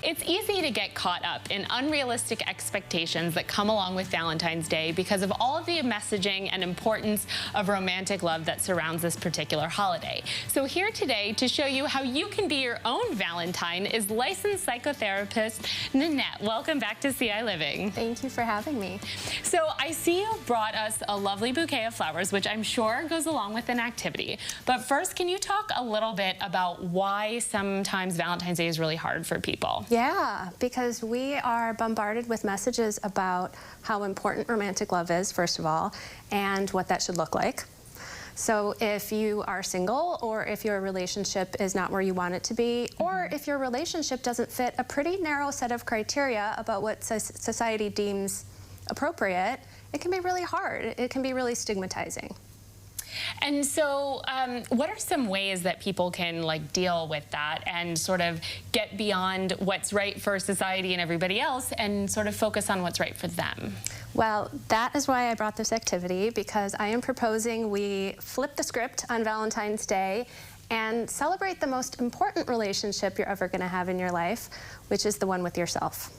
It's easy to get caught up in unrealistic expectations that come along with Valentine's Day because of all of the messaging and importance of romantic love that surrounds this particular holiday. So here today to show you how you can be your own Valentine is licensed psychotherapist Nanette. Welcome back to ciLiving. Thank you for having me. So I see you brought us a lovely bouquet of flowers, which I'm sure goes along with an activity. But first, can you talk a little bit about why sometimes Valentine's Day is really hard for people? Yeah, because we are bombarded with messages about how important romantic love is, first of all, and what that should look like. So if you are single, or if your relationship is not where you want it to be, or if your relationship doesn't fit a pretty narrow set of criteria about what society deems appropriate, it can be really hard. It can be really stigmatizing. And so what are some ways that people can deal with that and sort of get beyond what's right for society and everybody else and sort of focus on what's right for them? Well, that is why I brought this activity, because I am proposing we flip the script on Valentine's Day and celebrate the most important relationship you're ever going to have in your life, which is the one with yourself.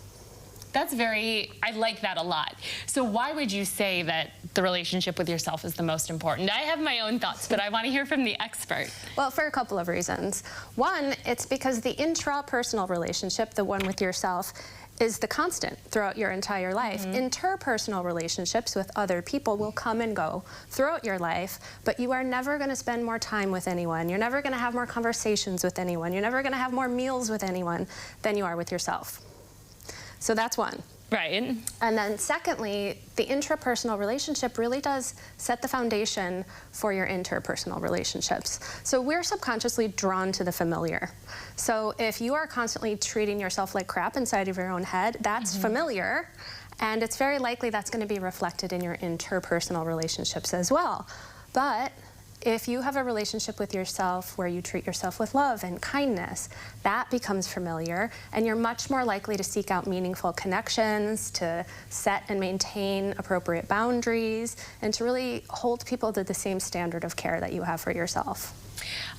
I like that a lot. So why would you say that the relationship with yourself is the most important? I have my own thoughts, but I want to hear from the expert. Well, for a couple of reasons. One, it's because the intrapersonal relationship, the one with yourself, is the constant throughout your entire life. Interpersonal relationships with other people will come and go throughout your life, but you are never going to spend more time with anyone. You're never going to have more conversations with anyone. You're never going to have more meals with anyone than you are with yourself. So that's one. Right. And then secondly, the intrapersonal relationship really does set the foundation for your interpersonal relationships. So we're subconsciously drawn to the familiar. So if you are constantly treating yourself like crap inside of your own head, that's familiar, and it's very likely that's going to be reflected in your interpersonal relationships as well. But if you have a relationship with yourself where you treat yourself with love and kindness, that becomes familiar, and you're much more likely to seek out meaningful connections, to set and maintain appropriate boundaries, and to really hold people to the same standard of care that you have for yourself.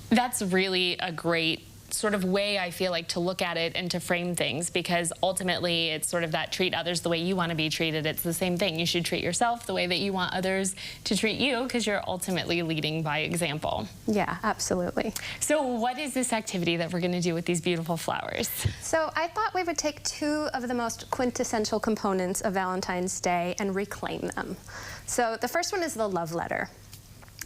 That's really a great sort of way, I feel like, to look at it and to frame things, because ultimately it's sort of that treat others the way you want to be treated. It's the same thing. You should treat yourself the way that you want others to treat you, because you're ultimately leading by example. Yeah, absolutely. So what is this activity that we're going to do with these beautiful flowers? So I thought we would take two of the most quintessential components of Valentine's Day and reclaim them. So the first one is the love letter.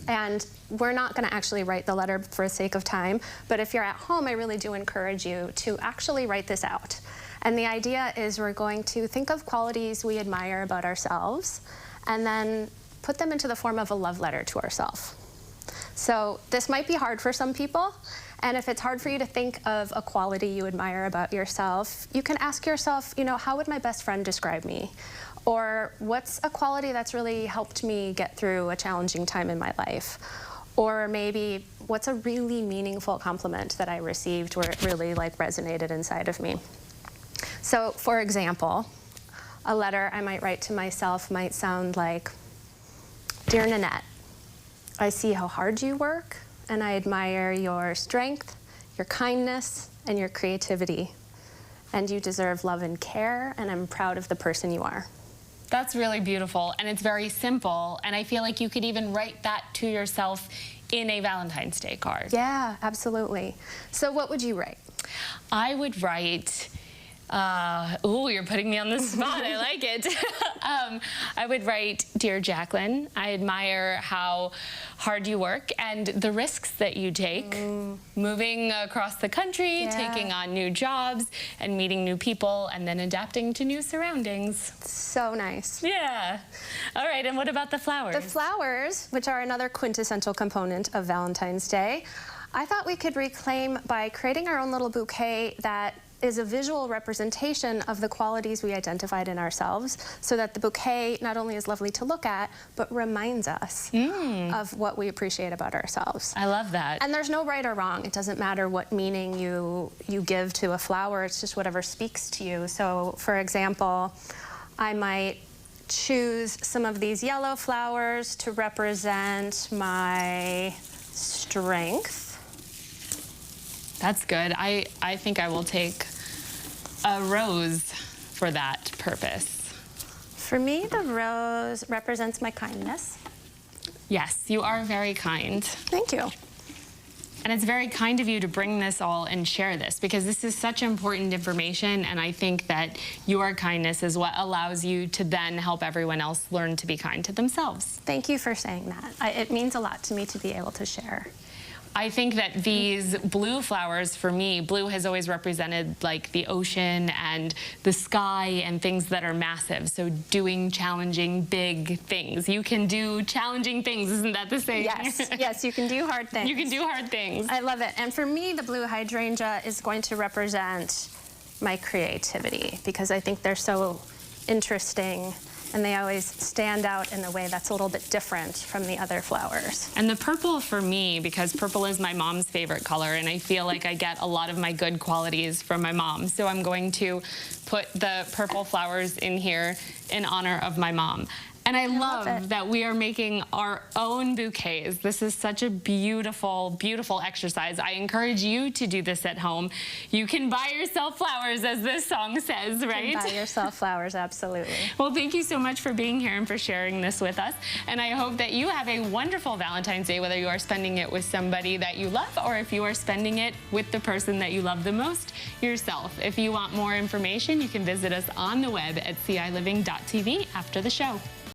And we're not going to actually write the letter for the sake of time, but if you're at home, I really do encourage you to actually write this out. And the idea is we're going to think of qualities we admire about ourselves and then put them into the form of a love letter to ourselves. So this might be hard for some people, and if it's hard for you to think of a quality you admire about yourself, you can ask yourself, how would my best friend describe me? Or what's a quality that's really helped me get through a challenging time in my life? Or maybe what's a really meaningful compliment that I received where it really resonated inside of me? So for example, a letter I might write to myself might sound like, "Dear Nanette, I see how hard you work, and I admire your strength, your kindness, and your creativity. And you deserve love and care, and I'm proud of the person you are." That's really beautiful, and it's very simple, and I feel like you could even write that to yourself in a Valentine's Day card. Yeah, absolutely. So what would you write? I would write, ooh, you're putting me on the spot. I like it. I would write, "Dear Jaclyn, I admire how hard you work and the risks that you take, moving across the country, taking on new jobs, and meeting new people, and then adapting to new surroundings." So nice. Yeah. All right, and what about the flowers? The flowers, which are another quintessential component of Valentine's Day, I thought we could reclaim by creating our own little bouquet that is a visual representation of the qualities we identified in ourselves, so that the bouquet not only is lovely to look at, but reminds us of what we appreciate about ourselves. I love that. And there's no right or wrong. It doesn't matter what meaning you give to a flower. It's just whatever speaks to you. So, for example, I might choose some of these yellow flowers to represent my strength. That's good. I think I will take a rose for that purpose? For me, the rose represents my kindness. Yes, you are very kind. Thank you. And it's very kind of you to bring this all and share this, because this is such important information, and I think that your kindness is what allows you to then help everyone else learn to be kind to themselves. Thank you for saying that. It means a lot to me to be able to share. I think that these blue flowers, for me, blue has always represented like the ocean and the sky and things that are massive. So doing challenging, big things. You can do challenging things, isn't that the saying? Yes, yes, you can do hard things. You can do hard things. I love it. And for me, the blue hydrangea is going to represent my creativity, because I think they're so interesting and they always stand out in a way that's a little bit different from the other flowers. And the purple for me, because purple is my mom's favorite color, and I feel like I get a lot of my good qualities from my mom. So I'm going to put the purple flowers in here in honor of my mom. And I love that we are making our own bouquets. This is such a beautiful, beautiful exercise. I encourage you to do this at home. You can buy yourself flowers, as this song says, right? You can buy yourself flowers, absolutely. Well, thank you so much for being here and for sharing this with us. And I hope that you have a wonderful Valentine's Day, whether you are spending it with somebody that you love or if you are spending it with the person that you love the most, yourself. If you want more information, you can visit us on the web at ciLiving.tv after the show.